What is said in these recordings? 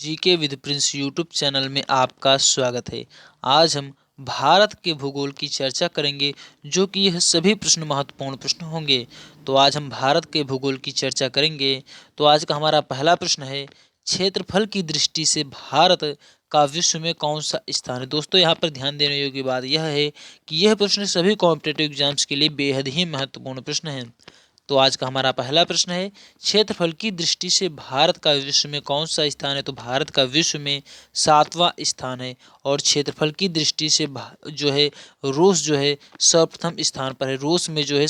GK with Prince YouTube channel में आपका स्वागत है। आज हम भारत के भूगोल की चर्चा करेंगे, जो कि यह सभी प्रश्न महत्वपूर्ण प्रश्न होंगे। तो आज हम भारत के भूगोल की चर्चा करेंगे। तो आज का हमारा पहला प्रश्न है, क्षेत्रफल की दृष्टि से भारत का विश्व में कौन सा स्थान है। दोस्तों, यहाँ पर ध्यान देने योग्य बात यह है कि यह प्रश्न सभी कॉम्पिटेटिव एग्जाम्स के लिए बेहद ही महत्वपूर्ण प्रश्न है। तो आज का हमारा पहला प्रश्न है, क्षेत्रफल की दृष्टि से भारत का विश्व में कौन सा स्थान है। तो भारत का विश्व में 7वां स्थान है। और क्षेत्रफल की दृष्टि से जो है रूस जो है सर्वप्रथम स्थान पर है। रूस में जो है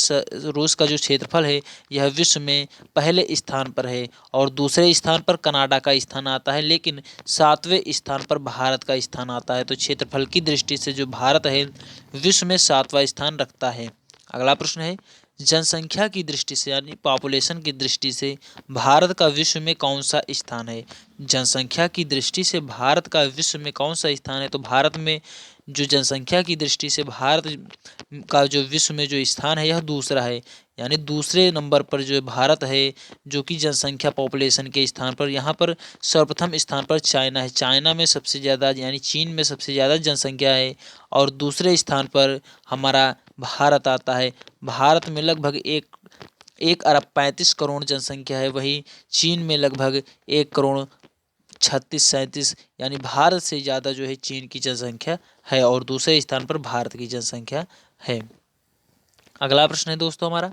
रूस का जो क्षेत्रफल है यह विश्व में पहले स्थान पर है। और दूसरे स्थान पर कनाडा का स्थान आता है, लेकिन 7वें स्थान पर भारत का स्थान आता है। तो क्षेत्रफल की दृष्टि से जो भारत है विश्व में 7वां स्थान रखता है। अगला प्रश्न है, जनसंख्या की दृष्टि से यानी पॉपुलेशन की दृष्टि से भारत का विश्व में कौन सा स्थान है। जनसंख्या की दृष्टि से भारत का विश्व में कौन सा स्थान है। तो भारत में जो जनसंख्या की दृष्टि से भारत का जो विश्व में जो स्थान है यह दूसरा है, यानी दूसरे नंबर पर जो भारत है, जो कि जनसंख्या पॉपुलेशन के स्थान पर। यहाँ पर सर्वप्रथम स्थान पर चाइना है। चाइना में सबसे ज़्यादा यानी चीन में सबसे ज़्यादा जनसंख्या है। और दूसरे स्थान पर हमारा भारत आता है। भारत में लगभग 1 अरब 35 करोड़ जनसंख्या है, वही चीन में लगभग 1 करोड़ 36-37, यानी भारत से ज़्यादा जो है चीन की जनसंख्या है और दूसरे स्थान पर भारत की जनसंख्या है। अगला प्रश्न है दोस्तों हमारा,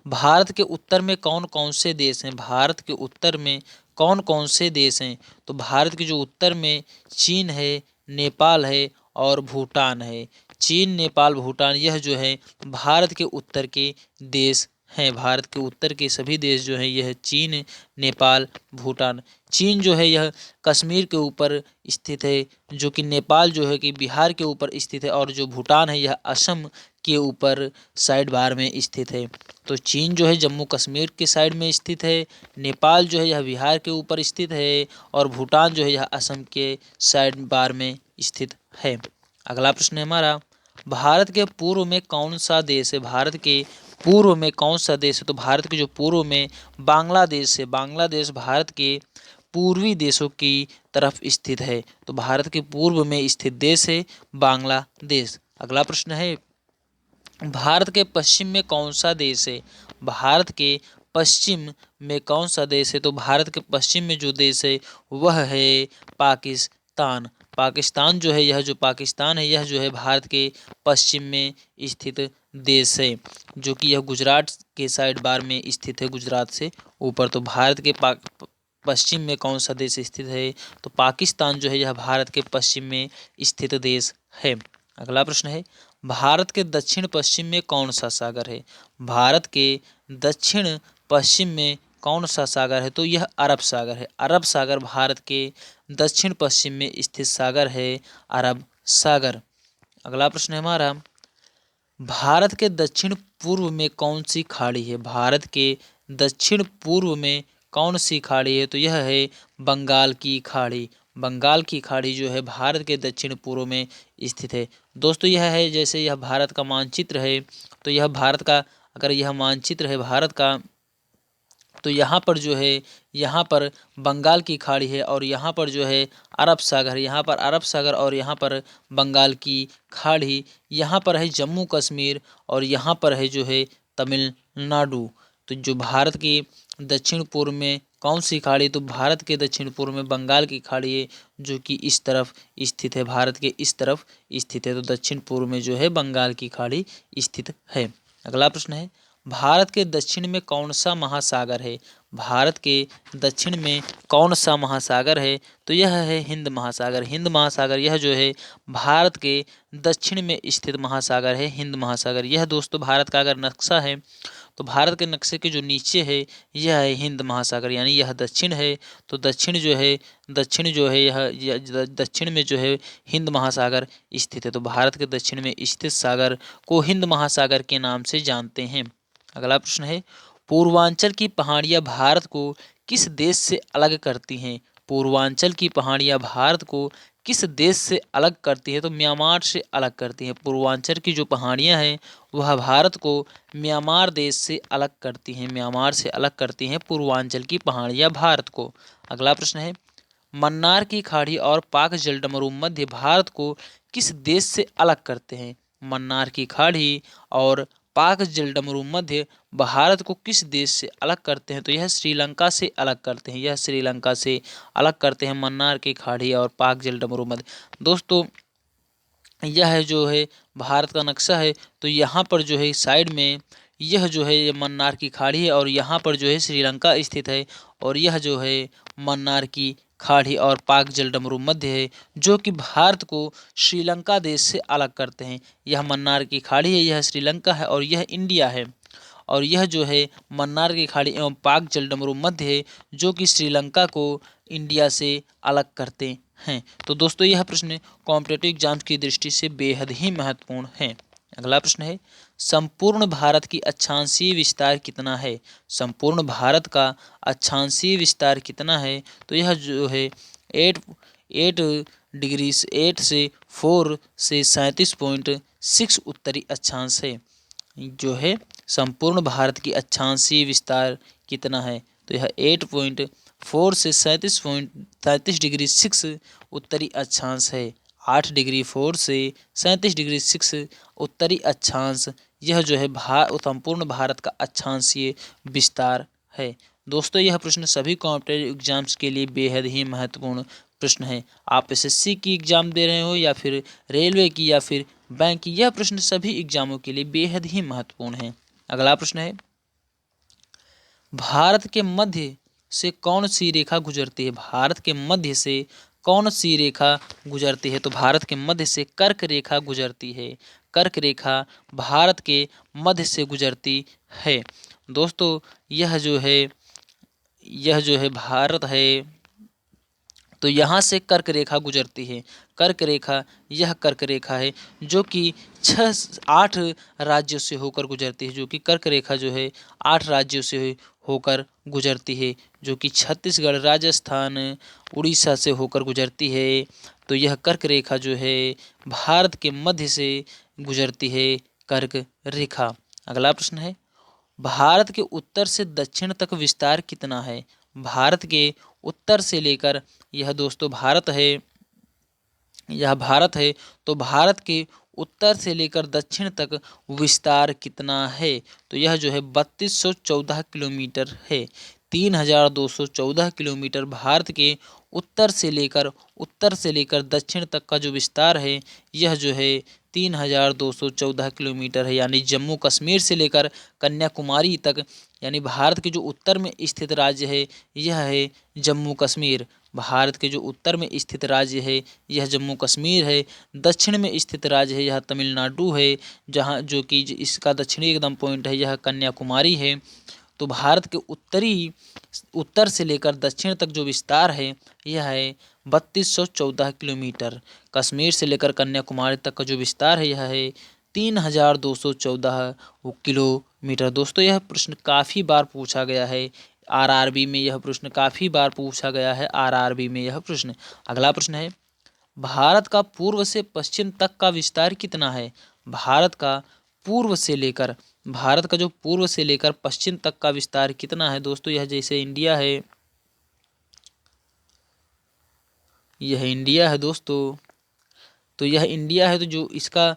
भारत के उत्तर में कौन कौन से देश हैं। भारत के उत्तर में कौन कौन से देश हैं। तो भारत के जो उत्तर में चीन है, नेपाल है और भूटान है। चीन, नेपाल, भूटान यह जो है भारत के उत्तर के देश हैं। भारत के उत्तर के सभी देश जो हैं यह चीन, नेपाल, भूटान। चीन जो है यह कश्मीर के ऊपर स्थित है, जो कि नेपाल जो है कि बिहार के ऊपर स्थित है, और जो भूटान है यह असम के ऊपर साइड बार में स्थित है। तो चीन जो है जम्मू कश्मीर के साइड में स्थित है, नेपाल जो है यह बिहार के ऊपर स्थित है, और भूटान जो है यह असम के साइड बार में स्थित है। अगला प्रश्न है हमारा, भारत के पूर्व में कौन सा देश है। भारत के पूर्व में कौन सा देश है। तो भारत के जो पूर्व में बांग्लादेश है। बांग्लादेश भारत के पूर्वी देशों की तरफ स्थित है। तो भारत के पूर्व में स्थित देश है बांग्लादेश। अगला प्रश्न है, भारत के पश्चिम में कौन सा देश है। भारत के पश्चिम में कौन सा देश है। तो भारत के पश्चिम में जो देश है वह है पाकिस्तान। पाकिस्तान जो है यह जो पाकिस्तान है यह जो है भारत के पश्चिम में स्थित देश है, जो कि यह गुजरात के साइड बार में स्थित है, गुजरात से ऊपर। तो भारत के पश्चिम में कौन सा देश स्थित है। तो पाकिस्तान जो है यह भारत के पश्चिम में स्थित देश है। अगला प्रश्न है, भारत के दक्षिण पश्चिम में कौन सा सागर है। भारत के दक्षिण पश्चिम में कौन सा सागर है। तो यह अरब सागर है। अरब सागर भारत के दक्षिण पश्चिम में स्थित सागर है, अरब सागर। अगला प्रश्न है हमारा, भारत के दक्षिण पूर्व में कौन सी खाड़ी है। भारत के दक्षिण पूर्व में कौन सी खाड़ी है। तो यह है बंगाल की खाड़ी। बंगाल की खाड़ी जो है भारत के दक्षिण पूर्व में स्थित है। दोस्तों, यह है जैसे यह भारत का मानचित्र है, तो यह भारत का अगर यह मानचित्र है भारत का, तो यहाँ पर जो है यहाँ पर बंगाल की खाड़ी है, और यहाँ पर जो है अरब सागर है। यहाँ पर अरब सागर और यहाँ पर बंगाल की खाड़ी। यहाँ पर है जम्मू कश्मीर और यहाँ पर है जो है तमिलनाडु। तो जो भारत की दक्षिण पूर्व में कौन सी खाड़ी। तो भारत के दक्षिण पूर्व में बंगाल की खाड़ी है, जो कि इस तरफ स्थित है, भारत के इस तरफ स्थित है। तो दक्षिण पूर्व में जो है बंगाल की खाड़ी स्थित है। अगला प्रश्न है, भारत के दक्षिण में कौन सा महासागर है। भारत के दक्षिण में कौन सा महासागर है। तो यह है हिंद महासागर। हिंद महासागर यह जो है भारत के दक्षिण में स्थित महासागर है, हिंद महासागर। यह दोस्तों भारत का अगर नक्शा है, तो भारत के नक्शे के जो नीचे है यह है हिंद महासागर, यानी यह दक्षिण है। तो दक्षिण जो है यह दक्षिण में जो है हिंद महासागर स्थित है। तो भारत के दक्षिण में स्थित सागर को हिंद महासागर के नाम से जानते हैं। अगला प्रश्न है, पूर्वांचल की पहाड़ियाँ भारत को किस देश से अलग करती हैं। पूर्वांचल की पहाड़ियाँ भारत को किस देश से अलग करती है। तो म्यांमार से अलग करती हैं। पूर्वांचल की जो पहाड़ियाँ हैं वह भारत को म्यांमार देश से अलग करती हैं। म्यांमार से अलग करती हैं पूर्वांचल की पहाड़ियाँ भारत को। अगला प्रश्न है, मन्नार की खाड़ी और पाक जलडमरू मध्य भारत को किस देश से अलग करते हैं? मन्नार की खाड़ी और पाक जलडमरू मध्य भारत को किस देश से अलग करते हैं? तो यह श्रीलंका से अलग करते हैं। यह श्रीलंका से अलग करते हैं मन्नार की खाड़ी और पाक जलडमरू मध्य। दोस्तों यह जो है भारत का नक्शा है, तो यहाँ पर जो है साइड में यह जो है ये मन्नार की खाड़ी है और यहाँ पर जो है श्रीलंका स्थित है और यह जो है मन्नार की खाड़ी और पाक जलडमरू मध्य है जो कि भारत को श्रीलंका देश से अलग करते हैं। यह मन्नार की खाड़ी है, यह श्रीलंका है और यह इंडिया है और यह जो है मन्नार की खाड़ी एवं पाक जलडमरू मध्य है जो कि श्रीलंका को इंडिया से अलग करते हैं। तो दोस्तों यह प्रश्न कॉम्पिटेटिव एग्जाम की दृष्टि से बेहद ही महत्वपूर्ण है। अगला प्रश्न है, संपूर्ण भारत की अक्षांशीय विस्तार कितना है? संपूर्ण भारत का अक्षांशीय विस्तार कितना है? तो यह जो है 8 से 4 से 37.6 उत्तरी अक्षांश है। जो है संपूर्ण भारत की अक्षांशीय विस्तार कितना है? तो यह 8.4 से 37 डिग्री 6 उत्तरी अक्षांश है। 8 डिग्री 4 से 37 डिग्री 6 उत्तरी अक्षांश यह जो है संपूर्ण भारत का अक्षांशीय विस्तार है। दोस्तों यह प्रश्न सभी कॉम्पिटेटिव एग्जाम्स के लिए बेहद ही महत्वपूर्ण प्रश्न है। आप एसएससी की एग्जाम दे रहे हो या फिर रेलवे की या फिर बैंक की, यह प्रश्न सभी एग्जामों के लिए बेहद ही महत्वपूर्ण है। अगला प्रश्न है, भारत के मध्य से कौन सी रेखा गुजरती है? भारत के मध्य से कौन सी रेखा गुजरती है? तो भारत के मध्य से कर्क रेखा गुजरती है। कर्क रेखा भारत के मध्य से गुजरती है। दोस्तों यह जो है भारत है, तो यहाँ से कर्क रेखा गुजरती है। कर्क रेखा यह कर्क रेखा है जो कि 8 राज्यों से होकर गुजरती है। जो कि कर्क रेखा जो है 8 राज्यों से होकर गुजरती है, जो कि छत्तीसगढ़, राजस्थान, उड़ीसा से होकर गुजरती है। तो यह कर्क रेखा जो है भारत के मध्य से गुजरती है, कर्क रेखा। अगला प्रश्न है, भारत के उत्तर से दक्षिण तक विस्तार कितना है? भारत के उत्तर से लेकर यह दोस्तों भारत है, यह भारत है, तो भारत के उत्तर से लेकर दक्षिण तक विस्तार कितना है? तो यह जो है 3214 किलोमीटर है। 3214 किलोमीटर भारत के उत्तर से लेकर दक्षिण तक का जो विस्तार है यह जो है 3214 किलोमीटर है। यानी जम्मू कश्मीर से लेकर कन्याकुमारी तक, यानी भारत के जो उत्तर में स्थित राज्य है यह है जम्मू कश्मीर। भारत के जो उत्तर में स्थित राज्य है यह जम्मू कश्मीर है। दक्षिण में स्थित राज्य है यह तमिलनाडु है, जहाँ जो कि इसका दक्षिणी एकदम पॉइंट है यह कन्याकुमारी है। तो भारत के उत्तर से लेकर दक्षिण तक जो विस्तार है यह है 3214 किलोमीटर। कश्मीर से लेकर कन्याकुमारी तक का जो विस्तार है यह है 3214 किलोमीटर। दोस्तों यह प्रश्न काफ़ी बार पूछा गया है आरआरबी में, यह प्रश्न काफ़ी बार पूछा गया है आरआरबी में यह प्रश्न। अगला प्रश्न है, भारत का पूर्व से पश्चिम तक का विस्तार कितना है? भारत का जो पूर्व से लेकर पश्चिम तक का विस्तार कितना है? दोस्तों यह जैसे इंडिया है, यह इंडिया है दोस्तों, तो यह इंडिया है, तो जो इसका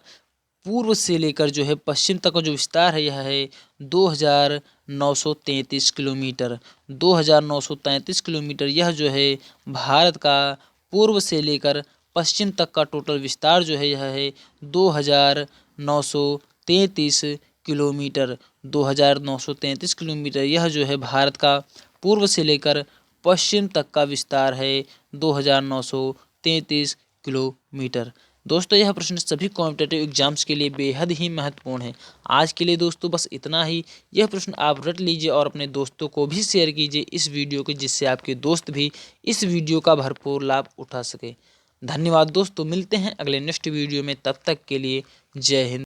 पूर्व से लेकर जो है पश्चिम तक का जो विस्तार है यह है 2933 किलोमीटर। 2933 किलोमीटर यह जो है भारत का पूर्व से लेकर पश्चिम तक का टोटल विस्तार जो है यह है 2933 किलोमीटर। 2933 किलोमीटर यह जो है भारत का पूर्व से लेकर पश्चिम तक का विस्तार है 2933 किलोमीटर। दोस्तों यह प्रश्न सभी कॉम्पिटेटिव एग्जाम्स के लिए बेहद ही महत्वपूर्ण है। आज के लिए दोस्तों बस इतना ही। यह प्रश्न आप रट लीजिए और अपने दोस्तों को भी शेयर कीजिए इस वीडियो को, जिससे आपके दोस्त भी इस वीडियो का भरपूर लाभ उठा सके। धन्यवाद दोस्तों, मिलते हैं अगले नेक्स्ट वीडियो में, तब तक के लिए जय हिंद।